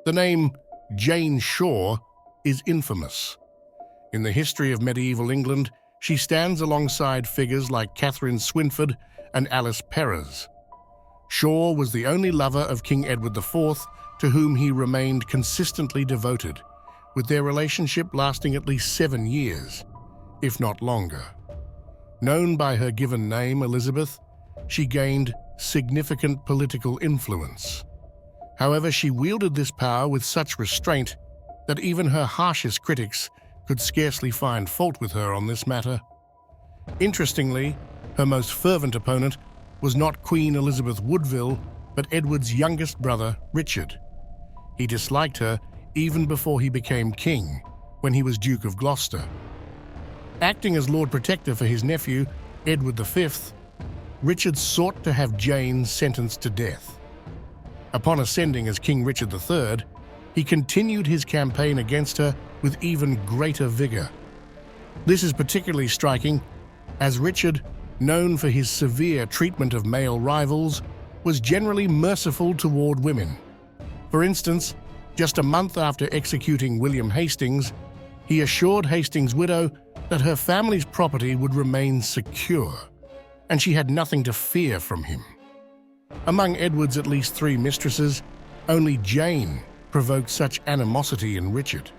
The name Jane Shore is infamous. In the history of medieval England, she stands alongside figures like Katherine Swynford and Alice Perrers. Shore was the only lover of King Edward IV to whom he remained consistently devoted, with their relationship lasting at least 7 years, if not longer. Known by her given name, Elizabeth, she gained significant political influence. However, she wielded this power with such restraint that even her harshest critics could scarcely find fault with her on this matter. Interestingly, her most fervent opponent was not Queen Elizabeth Woodville, but Edward's youngest brother, Richard. He disliked her even before he became king, when he was Duke of Gloucester. Acting as Lord Protector for his nephew, Edward V, Richard sought to have Jane sentenced to death. Upon ascending as King Richard III, he continued his campaign against her with even greater vigor. This is particularly striking, as Richard, known for his severe treatment of male rivals, was generally merciful toward women. For instance, just a month after executing William Hastings, he assured Hastings' widow that her family's property would remain secure, and she had nothing to fear from him. Among Edward's at least 3 mistresses, only Jane provoked such animosity in Richard.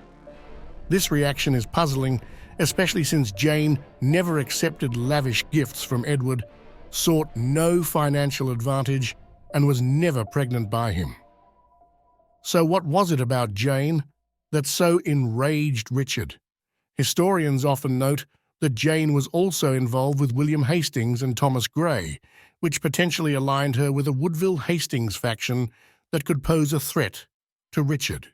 This reaction is puzzling, especially since Jane never accepted lavish gifts from Edward, sought no financial advantage, and was never pregnant by him. So what was it about Jane that so enraged Richard? Historians often note that Jane was also involved with William Hastings and Thomas Grey, which potentially aligned her with a Woodville-Hastings faction that could pose a threat to Richard.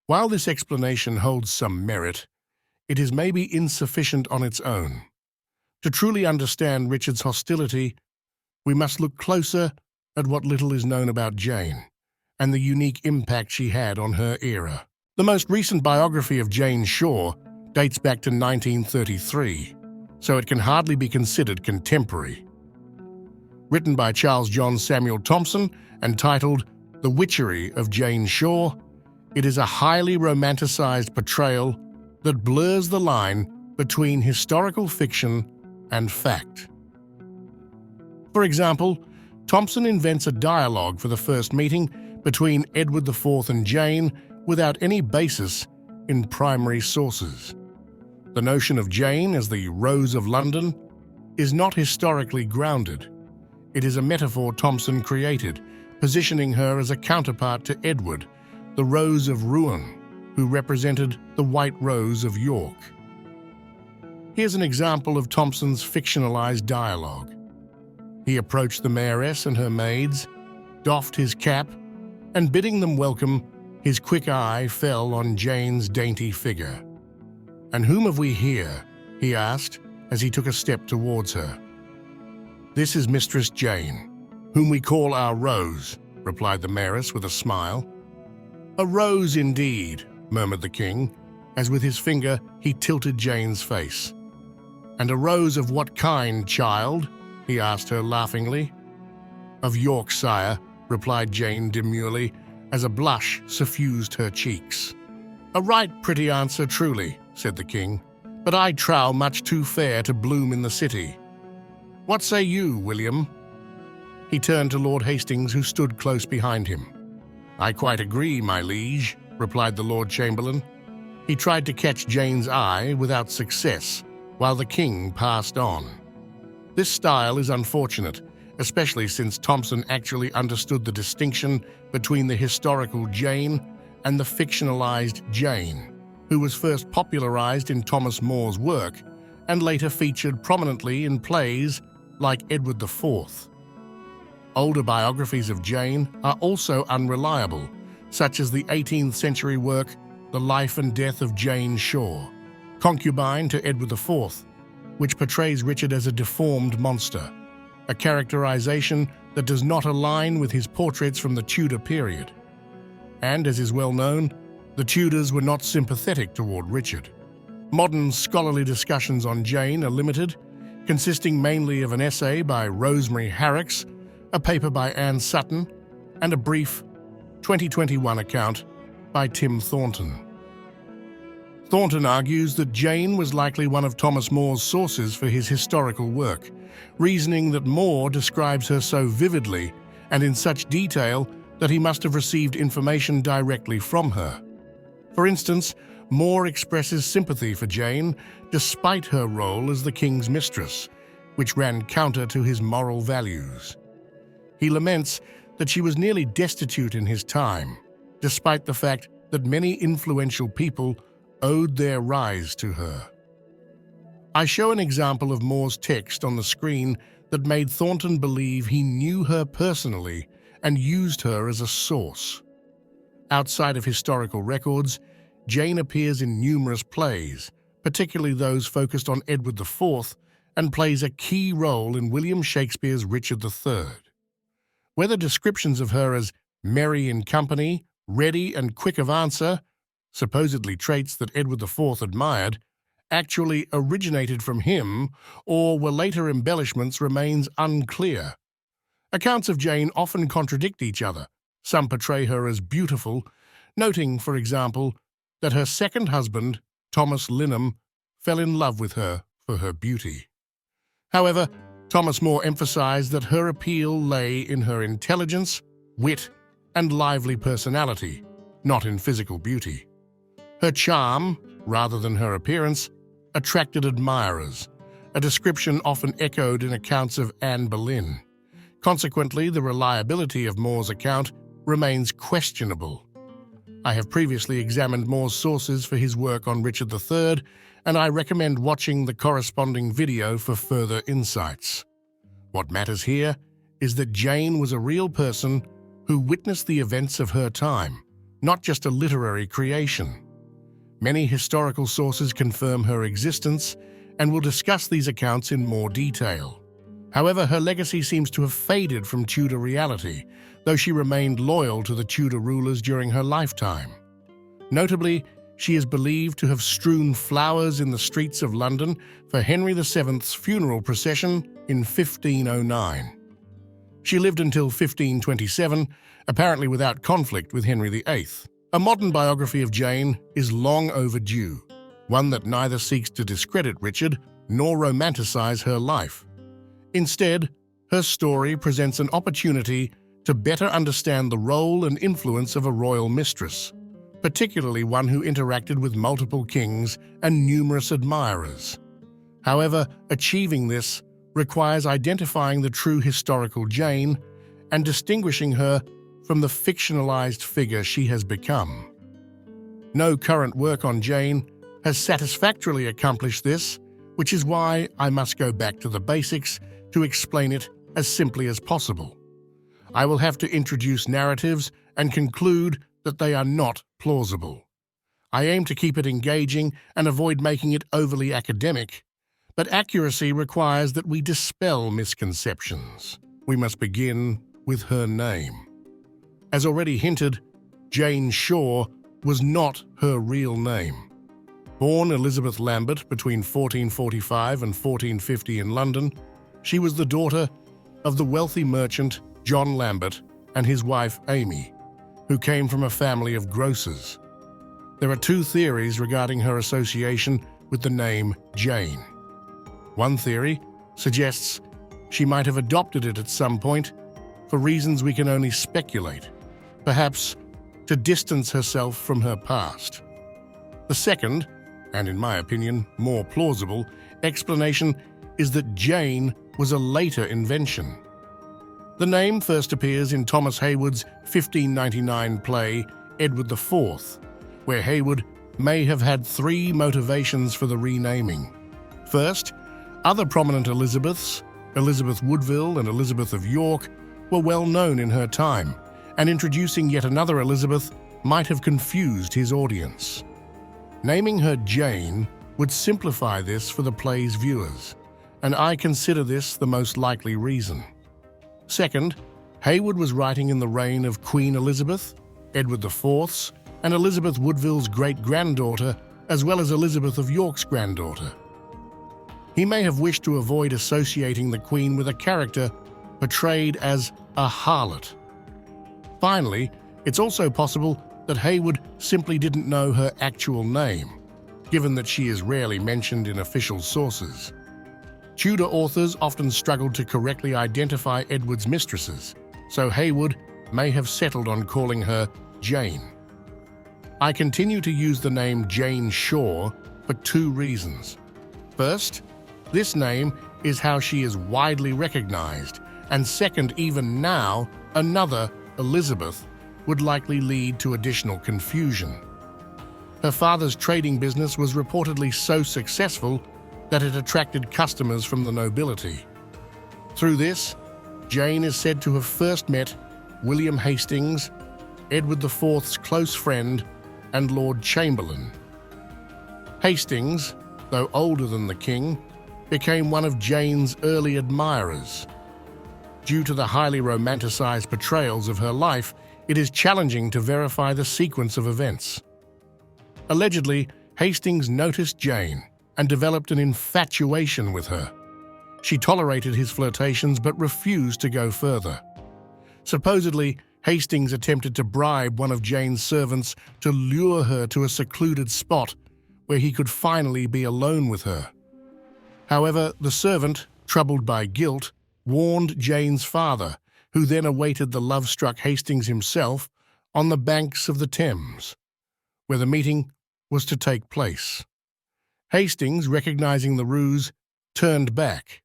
While this explanation holds some merit, it is maybe insufficient on its own. To truly understand Richard's hostility, we must look closer at what little is known about Jane and the unique impact she had on her era. The most recent biography of Jane Shore dates back to 1933, so it can hardly be considered contemporary. Written by Charles John Samuel Thompson and titled The Witchery of Jane Shore, it is a highly romanticized portrayal that blurs the line between historical fiction and fact. For example, Thompson invents a dialogue for the first meeting between Edward IV and Jane without any basis in primary sources. The notion of Jane as the Rose of London is not historically grounded. It is a metaphor Thompson created, positioning her as a counterpart to Edward, the Rose of Rouen, who represented the White Rose of York. Here's an example of Thompson's fictionalized dialogue. He approached the mayoress and her maids, doffed his cap, and bidding them welcome, his quick eye fell on Jane's dainty figure. "And whom have we here?" he asked as he took a step towards her. "This is Mistress Jane, whom we call our Rose," replied the mayoress with a smile. "A rose indeed," murmured the king, as with his finger he tilted Jane's face. "And a rose of what kind, child?" he asked her laughingly. "Of York, sire," replied Jane demurely, as a blush suffused her cheeks. "A right pretty answer, truly," said the king, "but I trow much too fair to bloom in the city. What say you, William?" He turned to Lord Hastings, who stood close behind him. "I quite agree, my liege," replied the Lord Chamberlain. He tried to catch Jane's eye without success, while the king passed on. This style is unfortunate, especially since Thompson actually understood the distinction between the historical Jane and the fictionalized Jane, who was first popularized in Thomas More's work and later featured prominently in plays like Edward IV. Older biographies of Jane are also unreliable, such as the 18th century work The Life and Death of Jane Shore, concubine to Edward IV, which portrays Richard as a deformed monster, a characterization that does not align with his portraits from the Tudor period. And, as is well known, the Tudors were not sympathetic toward Richard. Modern scholarly discussions on Jane are limited, consisting mainly of an essay by Rosemary Harricks, a paper by Anne Sutton, and a brief 2021 account by Tim Thornton. Thornton argues that Jane was likely one of Thomas More's sources for his historical work, reasoning that More describes her so vividly and in such detail that he must have received information directly from her. For instance, More expresses sympathy for Jane despite her role as the king's mistress, which ran counter to his moral values. He laments that she was nearly destitute in his time, despite the fact that many influential people owed their rise to her. I show an example of More's text on the screen that made Thornton believe he knew her personally and used her as a source. Outside of historical records, Jane appears in numerous plays, particularly those focused on Edward IV, and plays a key role in William Shakespeare's Richard III. Whether descriptions of her as merry in company, ready and quick of answer, supposedly traits that Edward IV admired, actually originated from him or were later embellishments remains unclear. Accounts of Jane often contradict each other. Some portray her as beautiful, noting, for example, that her second husband, Thomas Linham, fell in love with her for her beauty. However, Thomas More emphasized that her appeal lay in her intelligence, wit, and lively personality, not in physical beauty. Her charm, rather than her appearance, attracted admirers, a description often echoed in accounts of Anne Boleyn. Consequently, the reliability of More's account remains questionable. I have previously examined More's sources for his work on Richard III, and I recommend watching the corresponding video for further insights. What matters here is that Jane was a real person who witnessed the events of her time, not just a literary creation. Many historical sources confirm her existence, and will discuss these accounts in more detail. However, her legacy seems to have faded from Tudor reality, though she remained loyal to the Tudor rulers during her lifetime. Notably, she is believed to have strewn flowers in the streets of London for Henry VII's funeral procession in 1509. She lived until 1527, apparently without conflict with Henry VIII. A modern biography of Jane is long overdue, one that neither seeks to discredit Richard nor romanticize her life. Instead, her story presents an opportunity to better understand the role and influence of a royal mistress, particularly one who interacted with multiple kings and numerous admirers. However, achieving this requires identifying the true historical Jane and distinguishing her from the fictionalized figure she has become. No current work on Jane has satisfactorily accomplished this, which is why I must go back to the basics to explain it as simply as possible. I will have to introduce narratives and conclude that they are not plausible. I aim to keep it engaging and avoid making it overly academic, but accuracy requires that we dispel misconceptions. We must begin with her name. As already hinted, Jane Shore was not her real name. Born Elizabeth Lambert between 1445 and 1450 in London, she was the daughter of the wealthy merchant John Lambert and his wife Amy, who came from a family of grocers. There are two theories regarding her association with the name Jane. One theory suggests she might have adopted it at some point for reasons we can only speculate, perhaps to distance herself from her past. The second, and in my opinion more plausible, explanation is that Jane was a later invention. The name first appears in Thomas Heywood's 1599 play Edward IV, where Heywood may have had three motivations for the renaming. First, other prominent Elizabeths, Elizabeth Woodville and Elizabeth of York, were well known in her time, and introducing yet another Elizabeth might have confused his audience. Naming her Jane would simplify this for the play's viewers, and I consider this the most likely reason. Second, Heywood was writing in the reign of Queen Elizabeth, Edward IV's, and Elizabeth Woodville's great-granddaughter, as well as Elizabeth of York's granddaughter. He may have wished to avoid associating the Queen with a character portrayed as a harlot. Finally, It's also possible that Heywood simply didn't know her actual name, given that she is rarely mentioned in official sources. Tudor authors often struggled to correctly identify Edward's mistresses, so Heywood may have settled on calling her Jane. I continue to use the name Jane Shore for two reasons. First, this name is how she is widely recognized, and second, even now, another, Elizabeth, would likely lead to additional confusion. Her father's trading business was reportedly so successful that it attracted customers from the nobility. Through this, Jane is said to have first met William Hastings, Edward IV's close friend and Lord Chamberlain. Hastings, though older than the king, became one of Jane's early admirers. Due to the highly romanticized portrayals of her life, it is challenging to verify the sequence of events. Allegedly, Hastings noticed Jane and developed an infatuation with her. She tolerated his flirtations but refused to go further. Supposedly, Hastings attempted to bribe one of Jane's servants to lure her to a secluded spot where he could finally be alone with her. However, the servant, troubled by guilt, warned Jane's father, who then awaited the love-struck Hastings himself on the banks of the Thames, where the meeting was to take place. Hastings, recognizing the ruse, turned back.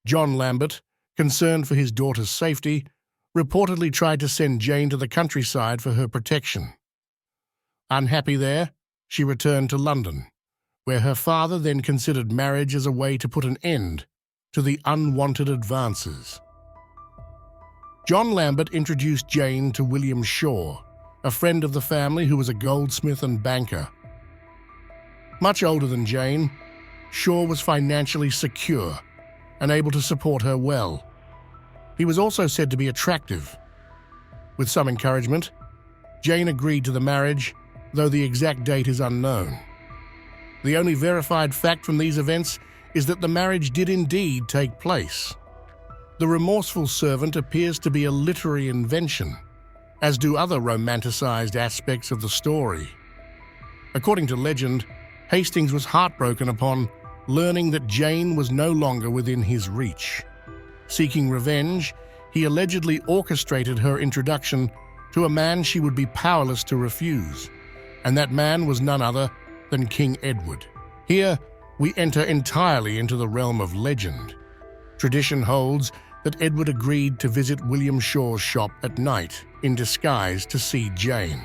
John Lambert, concerned for his daughter's safety, reportedly tried to send Jane to the countryside for her protection. Unhappy there, she returned to London, where her father then considered marriage as a way to put an end to the unwanted advances. John Lambert introduced Jane to William Shaw, a friend of the family who was a goldsmith and banker. Much older than Jane, Shaw was financially secure and able to support her well. He was also said to be attractive. With some encouragement, Jane agreed to the marriage, though the exact date is unknown. The only verified fact from these events is that the marriage did indeed take place. The remorseful servant appears to be a literary invention, as do other romanticized aspects of the story. According to legend, Hastings was heartbroken upon learning that Jane was no longer within his reach. Seeking revenge, he allegedly orchestrated her introduction to a man she would be powerless to refuse, and that man was none other than King Edward. Here, we enter entirely into the realm of legend. Tradition holds that Edward agreed to visit William Shaw's shop at night in disguise to see Jane.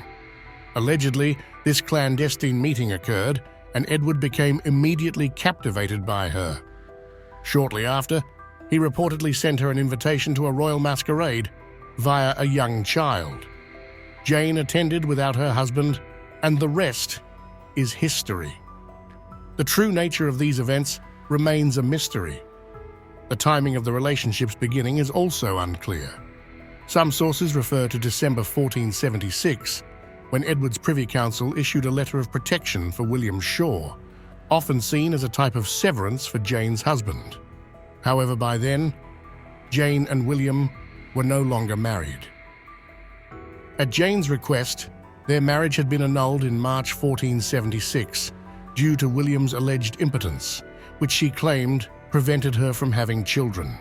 Allegedly, this clandestine meeting occurred, and Edward became immediately captivated by her. Shortly after, he reportedly sent her an invitation to a royal masquerade via a young child. Jane attended without her husband, and the rest is history. The true nature of these events remains a mystery. The timing of the relationship's beginning is also unclear. Some sources refer to December 1476, when Edward's Privy Council issued a letter of protection for William Shaw, often seen as a type of severance for Jane's husband. However, by then, Jane and William were no longer married. At Jane's request, their marriage had been annulled in March 1476 due to William's alleged impotence, which she claimed prevented her from having children.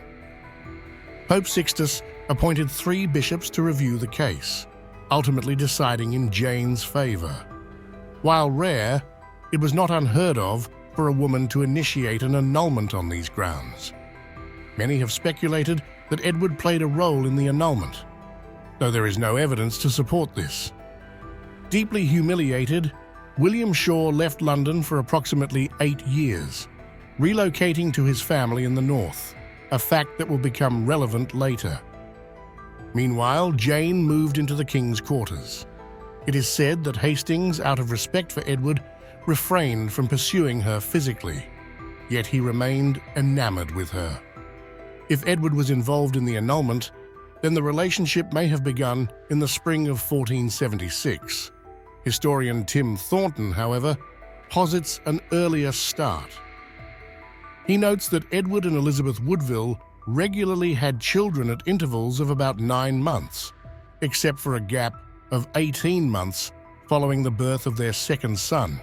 Pope Sixtus appointed 3 bishops to review the case, ultimately deciding in Jane's favor. While rare, it was not unheard of for a woman to initiate an annulment on these grounds. Many have speculated that Edward played a role in the annulment, though there is no evidence to support this. Deeply humiliated, William Shaw left London for approximately 8 years, relocating to his family in the north, a fact that will become relevant later. Meanwhile, Jane moved into the king's quarters. It is said that Hastings, out of respect for Edward, refrained from pursuing her physically, yet he remained enamored with her. If Edward was involved in the annulment, then the relationship may have begun in the spring of 1476. Historian Tim Thornton, however, posits an earlier start. He notes that Edward and Elizabeth Woodville regularly had children at intervals of about 9 months, except for a gap of 18 months following the birth of their second son,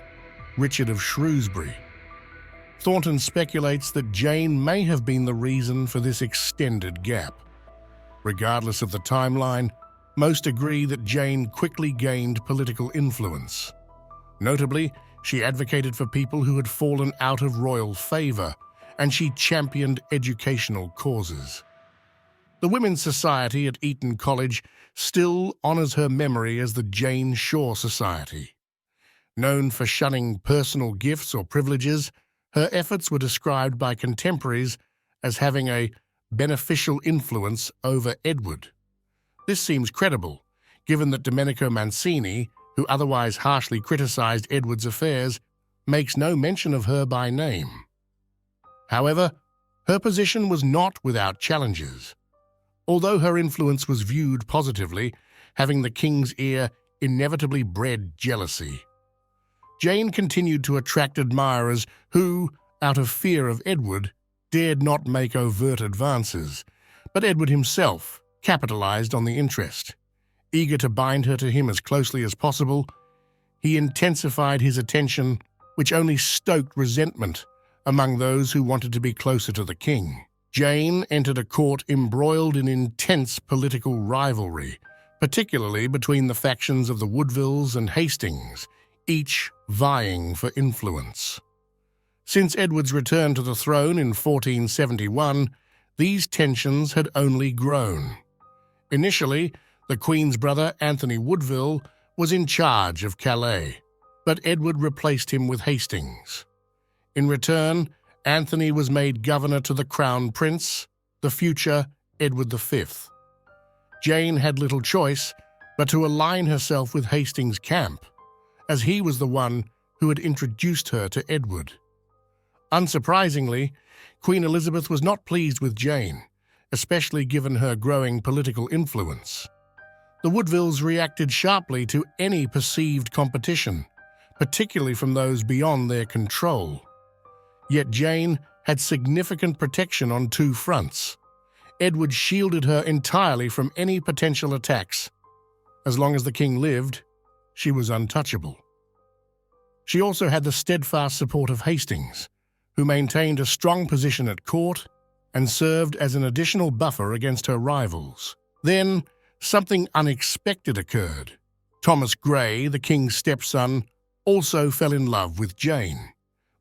Richard of Shrewsbury. Thornton speculates that Jane may have been the reason for this extended gap. Regardless of the timeline, most agree that Jane quickly gained political influence. Notably, she advocated for people who had fallen out of royal favor, and she championed educational causes. The Women's Society at Eton College still honors her memory as the Jane Shore Society. Known for shunning personal gifts or privileges, her efforts were described by contemporaries as having a beneficial influence over Edward. This seems credible, given that Domenico Mancini, who otherwise harshly criticized Edward's affairs, makes no mention of her by name. However, her position was not without challenges. Although her influence was viewed positively, having the king's ear inevitably bred jealousy. Jane continued to attract admirers who, out of fear of Edward, dared not make overt advances, but Edward himself capitalized on the interest. Eager to bind her to him as closely as possible, he intensified his attention, which only stoked resentment among those who wanted to be closer to the king. Jane entered a court embroiled in intense political rivalry, particularly between the factions of the Woodvilles and Hastings, each vying for influence. Since Edward's return to the throne in 1471, these tensions had only grown. Initially, the Queen's brother, Anthony Woodville, was in charge of Calais, but Edward replaced him with Hastings. In return, Anthony was made governor to the Crown Prince, the future Edward V. Jane had little choice but to align herself with Hastings' camp, as he was the one who had introduced her to Edward. Unsurprisingly, Queen Elizabeth was not pleased with Jane, especially given her growing political influence. The Woodvilles reacted sharply to any perceived competition, particularly from those beyond their control. Yet Jane had significant protection on two fronts. Edward shielded her entirely from any potential attacks. As long as the king lived, she was untouchable. She also had the steadfast support of Hastings, who maintained a strong position at court and served as an additional buffer against her rivals. Then, something unexpected occurred. Thomas Grey, the king's stepson, also fell in love with Jane.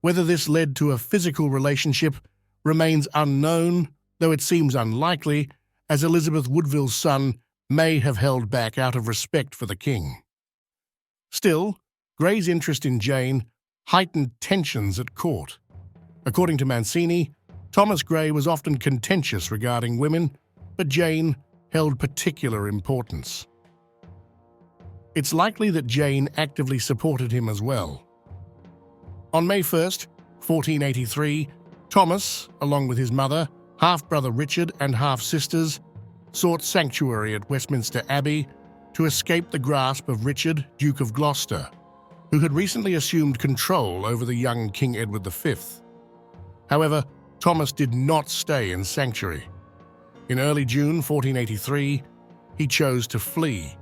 Whether this led to a physical relationship remains unknown, though it seems unlikely, as Elizabeth Woodville's son may have held back out of respect for the king. Still, Grey's interest in Jane heightened tensions at court. According to Mancini, Thomas Grey was often contentious regarding women, but Jane held particular importance. It's likely that Jane actively supported him as well. On May 1st, 1483, Thomas, along with his mother, half-brother Richard and half-sisters, sought sanctuary at Westminster Abbey to escape the grasp of Richard, Duke of Gloucester, who had recently assumed control over the young King Edward V. However, Thomas did not stay in sanctuary. In early June 1483, he chose to flee.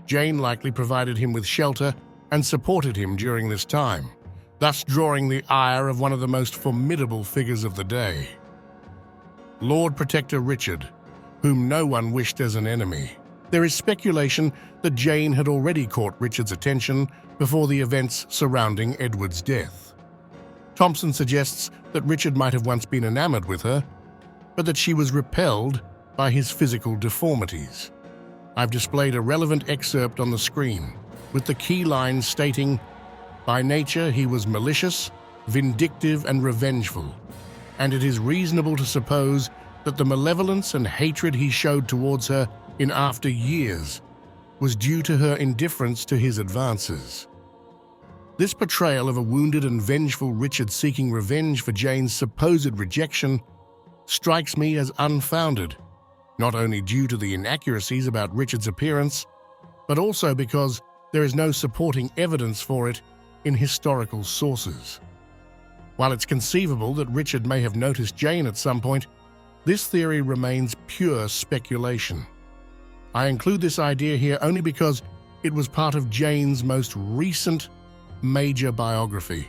Jane likely provided him with shelter and supported him during this time, thus drawing the ire of one of the most formidable figures of the day. Lord Protector Richard, whom no one wished as an enemy. There is speculation that Jane had already caught Richard's attention before the events surrounding Edward's death. Thompson suggests that Richard might have once been enamored with her, but that she was repelled by his physical deformities. I've displayed a relevant excerpt on the screen, with the key lines stating, "By nature he was malicious, vindictive and revengeful, and it is reasonable to suppose that the malevolence and hatred he showed towards her in after years was due to her indifference to his advances." This portrayal of a wounded and vengeful Richard seeking revenge for Jane's supposed rejection strikes me as unfounded, not only due to the inaccuracies about Richard's appearance, but also because there is no supporting evidence for it in historical sources. While it's conceivable that Richard may have noticed Jane at some point, this theory remains pure speculation. I include this idea here only because it was part of Jane's most recent major biography.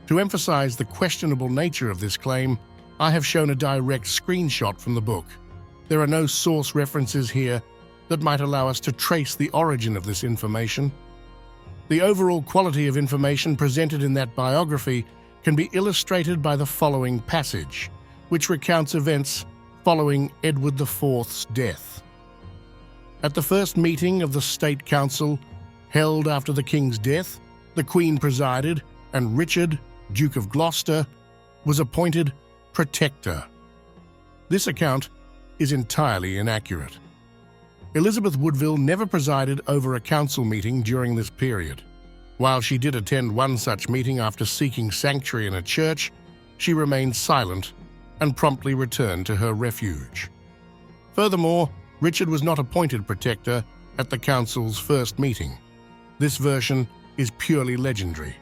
To emphasize the questionable nature of this claim, I have shown a direct screenshot from the book. There are no source references here that might allow us to trace the origin of this information. The overall quality of information presented in that biography can be illustrated by the following passage, which recounts events following Edward IV's death. At the first meeting of the State Council, held after the King's death, the Queen presided, and Richard, Duke of Gloucester, was appointed Protector. This account is entirely inaccurate. Elizabeth Woodville never presided over a council meeting during this period. While she did attend one such meeting after seeking sanctuary in a church, she remained silent and promptly returned to her refuge. Furthermore, Richard was not appointed Protector at the council's first meeting. This version is purely legendary.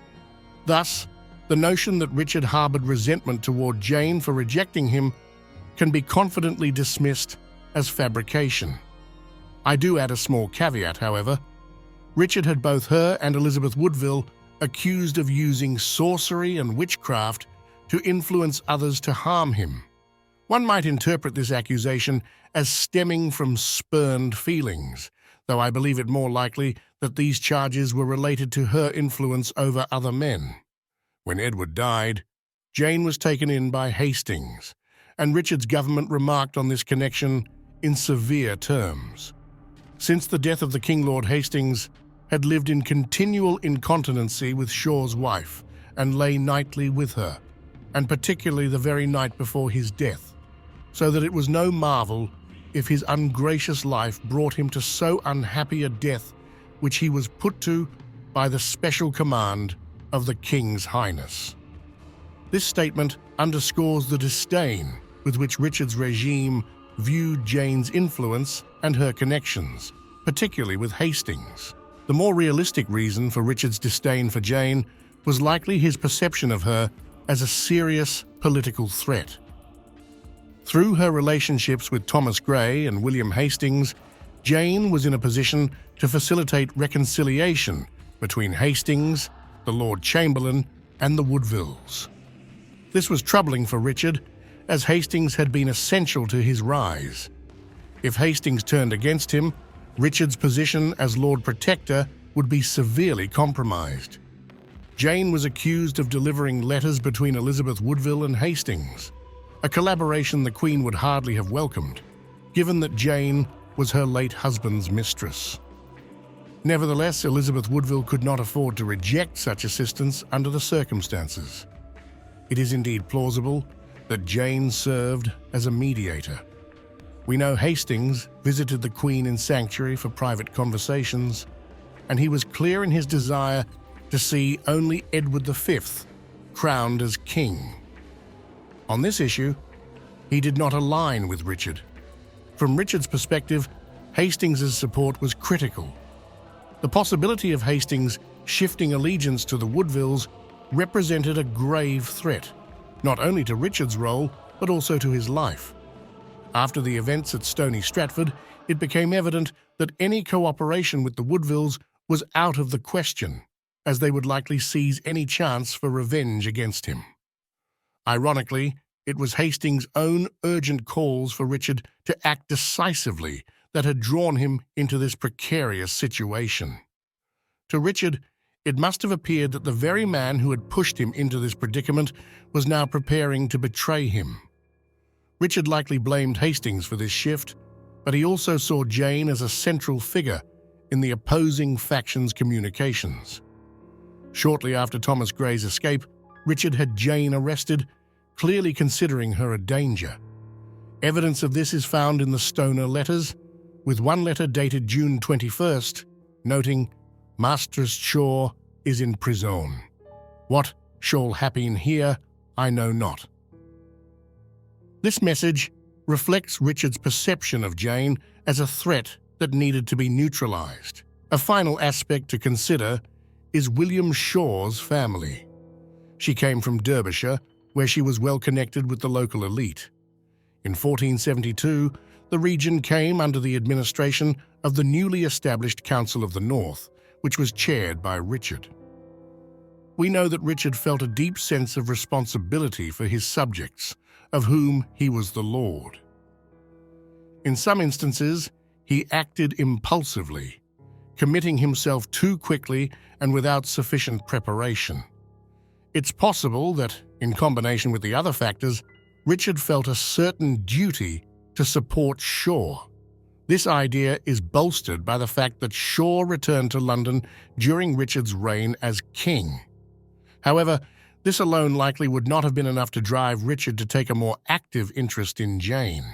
Thus, the notion that Richard harbored resentment toward Jane for rejecting him can be confidently dismissed as fabrication. I do add a small caveat, however. Richard had both her and Elizabeth Woodville accused of using sorcery and witchcraft to influence others to harm him. One might interpret this accusation as stemming from spurned feelings, though I believe it more likely that these charges were related to her influence over other men. When Edward died, Jane was taken in by Hastings, and Richard's government remarked on this connection in severe terms. Since the death of the King, Lord Hastings had lived in continual incontinency with Shaw's wife and lay nightly with her, and particularly the very night before his death, so that it was no marvel if his ungracious life brought him to so unhappy a death, which he was put to by the special command of the King's Highness. This statement underscores the disdain with which Richard's regime viewed Jane's influence and her connections, particularly with Hastings. The more realistic reason for Richard's disdain for Jane was likely his perception of her as a serious political threat. Through her relationships with Thomas Grey and William Hastings, Jane was in a position to facilitate reconciliation between Hastings, the Lord Chamberlain, and the Woodvilles. This was troubling for Richard, as Hastings had been essential to his rise. If Hastings turned against him, Richard's position as Lord Protector would be severely compromised. Jane was accused of delivering letters between Elizabeth Woodville and Hastings, a collaboration the Queen would hardly have welcomed, given that Jane was her late husband's mistress. Nevertheless, Elizabeth Woodville could not afford to reject such assistance under the circumstances. It is indeed plausible that Jane served as a mediator. We know Hastings visited the Queen in sanctuary for private conversations, and he was clear in his desire to see only Edward V crowned as king. On this issue, he did not align with Richard. From Richard's perspective, Hastings' support was critical. The possibility of Hastings shifting allegiance to the Woodvilles represented a grave threat, not only to Richard's role, but also to his life. After the events at Stony Stratford, it became evident that any cooperation with the Woodvilles was out of the question, as they would likely seize any chance for revenge against him. Ironically, it was Hastings' own urgent calls for Richard to act decisively that had drawn him into this precarious situation. To Richard, it must have appeared that the very man who had pushed him into this predicament was now preparing to betray him. Richard likely blamed Hastings for this shift, but he also saw Jane as a central figure in the opposing factions' communications. Shortly after Thomas Grey's escape, Richard had Jane arrested, clearly considering her a danger. Evidence of this is found in the Stoner letters, with one letter dated June 21st, noting, "Mistress Shaw is in prison. What shall happen here, I know not." This message reflects Richard's perception of Jane as a threat that needed to be neutralized. A final aspect to consider is William Shaw's family. She came from Derbyshire, where she was well connected with the local elite. In 1472, the region came under the administration of the newly established Council of the North, which was chaired by Richard. We know that Richard felt a deep sense of responsibility for his subjects, of whom he was the lord. In some instances, he acted impulsively, committing himself too quickly and without sufficient preparation. It's possible that, in combination with the other factors, Richard felt a certain duty to support Shaw. This idea is bolstered by the fact that Shaw returned to London during Richard's reign as king. However, this alone likely would not have been enough to drive Richard to take a more active interest in Jane.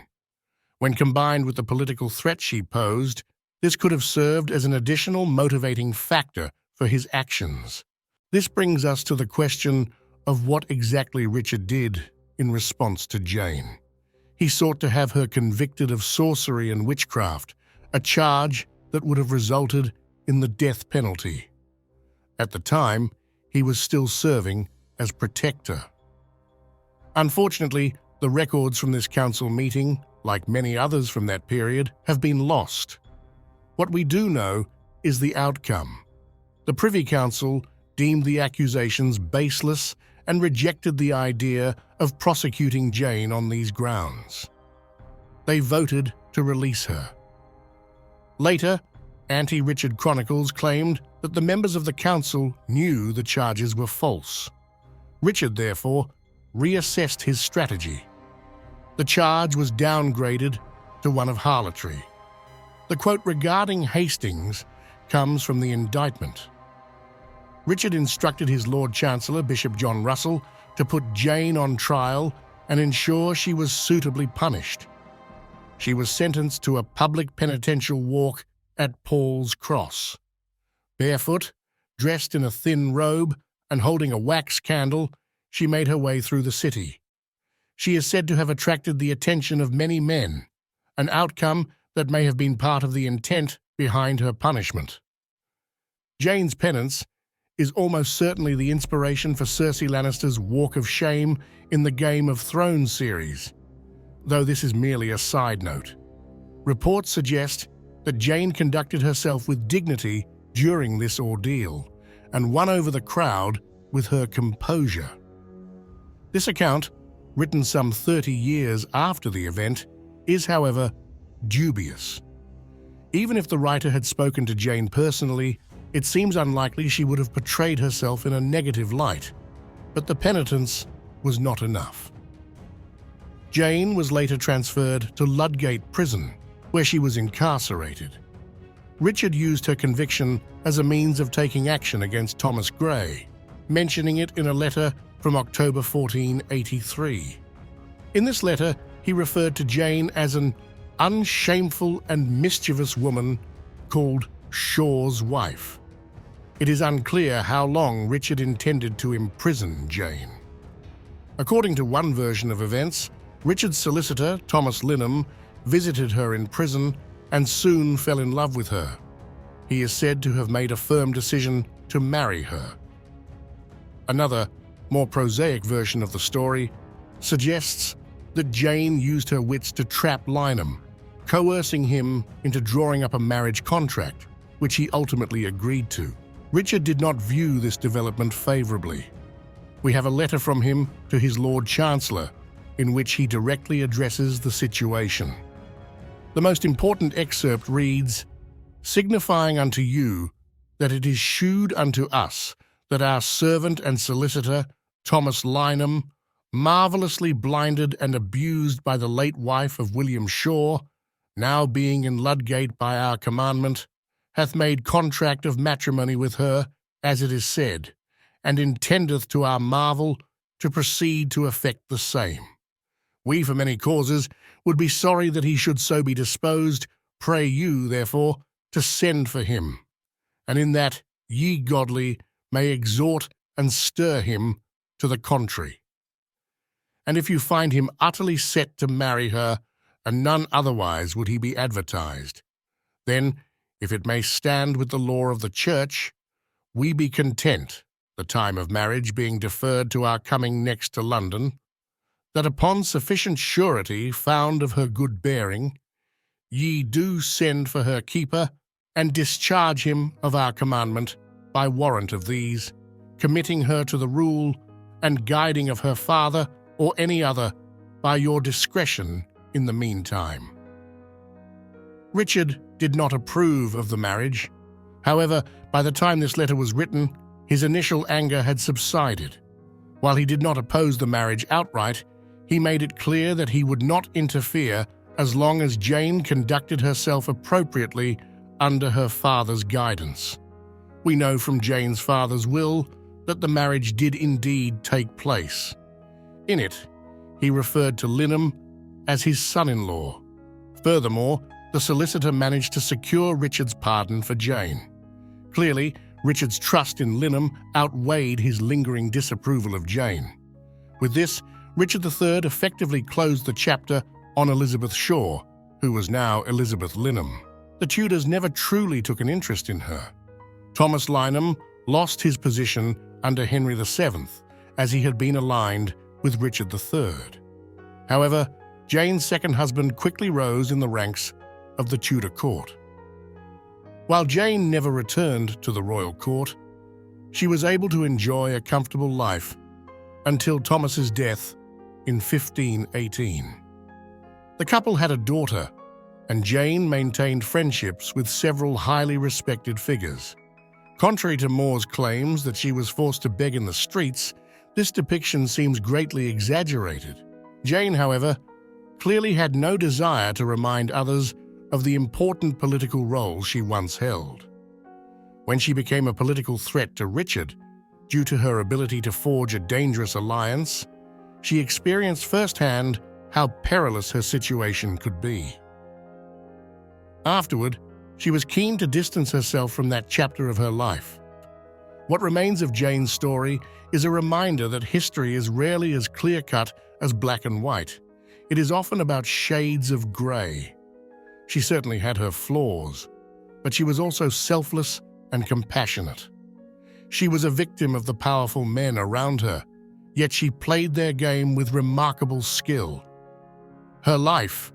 When combined with the political threat she posed, this could have served as an additional motivating factor for his actions. This brings us to the question of what exactly Richard did in response to Jane. He sought to have her convicted of sorcery and witchcraft, a charge that would have resulted in the death penalty. At the time, he was still serving as protector. Unfortunately, the records from this council meeting, like many others from that period, have been lost. What we do know is the outcome. The Privy Council deemed the accusations baseless and rejected the idea of prosecuting Jane on these grounds. They voted to release her. Later, anti-Richard chronicles claimed that the members of the council knew the charges were false. Richard, therefore, reassessed his strategy. The charge was downgraded to one of harlotry. The quote regarding Hastings comes from the indictment. Richard instructed his Lord Chancellor, Bishop John Russell, to put Jane on trial and ensure she was suitably punished. She was sentenced to a public penitential walk at Paul's Cross. Barefoot, dressed in a thin robe and holding a wax candle, she made her way through the city. She is said to have attracted the attention of many men, an outcome that may have been part of the intent behind her punishment. Jane's penance is almost certainly the inspiration for Cersei Lannister's Walk of Shame in the Game of Thrones series, though this is merely a side note. Reports suggest that Jane conducted herself with dignity during this ordeal and won over the crowd with her composure. This account, written some 30 years after the event, is, however, dubious. Even if the writer had spoken to Jane personally, it seems unlikely she would have portrayed herself in a negative light, but the penitence was not enough. Jane was later transferred to Ludgate Prison, where she was incarcerated. Richard used her conviction as a means of taking action against Thomas Grey, mentioning it in a letter from October 1483. In this letter, he referred to Jane as an unshameful and mischievous woman called Shaw's wife. It is unclear how long Richard intended to imprison Jane. According to one version of events, Richard's solicitor, Thomas Linham, visited her in prison and soon fell in love with her. He is said to have made a firm decision to marry her. Another, more prosaic version of the story suggests that Jane used her wits to trap Linham, coercing him into drawing up a marriage contract, which he ultimately agreed to. Richard did not view this development favorably. We have a letter from him to his Lord Chancellor, in which he directly addresses the situation. The most important excerpt reads, "Signifying unto you that it is shewed unto us that our servant and solicitor, Thomas Linham, marvellously blinded and abused by the late wife of William Shaw, now being in Ludgate by our commandment, hath made contract of matrimony with her, as it is said, and intendeth to our marvel to proceed to effect the same. We, for many causes, would be sorry that he should so be disposed, pray you, therefore, to send for him, and in that ye godly may exhort and stir him to the contrary. And if you find him utterly set to marry her, and none otherwise would he be advertised, then, if it may stand with the law of the Church, we be content, the time of marriage being deferred to our coming next to London, that upon sufficient surety found of her good bearing, Ye do send for her keeper, and discharge him of our commandment by warrant of these, committing her to the rule and guiding of her father or any other by your discretion in the meantime. Richard did not approve of the marriage. However, by the time this letter was written, his initial anger had subsided. While he did not oppose the marriage outright, he made it clear that he would not interfere as long as Jane conducted herself appropriately under her father's guidance. We know from Jane's father's will that the marriage did indeed take place. In it, he referred to Lemmy as his son-in-law. Furthermore, the solicitor managed to secure Richard's pardon for Jane. Clearly, Richard's trust in Lemmy outweighed his lingering disapproval of Jane. With this, Richard III effectively closed the chapter on Elizabeth Shaw, who was now Elizabeth Lemmy. The Tudors never truly took an interest in her. Thomas Lynham lost his position under Henry VII, as he had been aligned with Richard III. However, Jane's second husband quickly rose in the ranks of the Tudor court. While Jane never returned to the royal court, she was able to enjoy a comfortable life until Thomas's death in 1518. The couple had a daughter, and Jane maintained friendships with several highly respected figures. Contrary to More's claims that she was forced to beg in the streets, this depiction seems greatly exaggerated. Jane, however, clearly had no desire to remind others of the important political role she once held. When she became a political threat to Richard, due to her ability to forge a dangerous alliance, she experienced firsthand how perilous her situation could be. Afterward, she was keen to distance herself from that chapter of her life. What remains of Jane's story is a reminder that history is rarely as clear-cut as black and white. It is often about shades of grey. She certainly had her flaws, but she was also selfless and compassionate. She was a victim of the powerful men around her, yet she played their game with remarkable skill. Her life,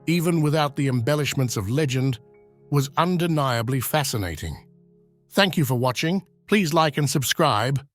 even without the embellishments of legend, was undeniably fascinating. Thank you for watching. Please like and subscribe.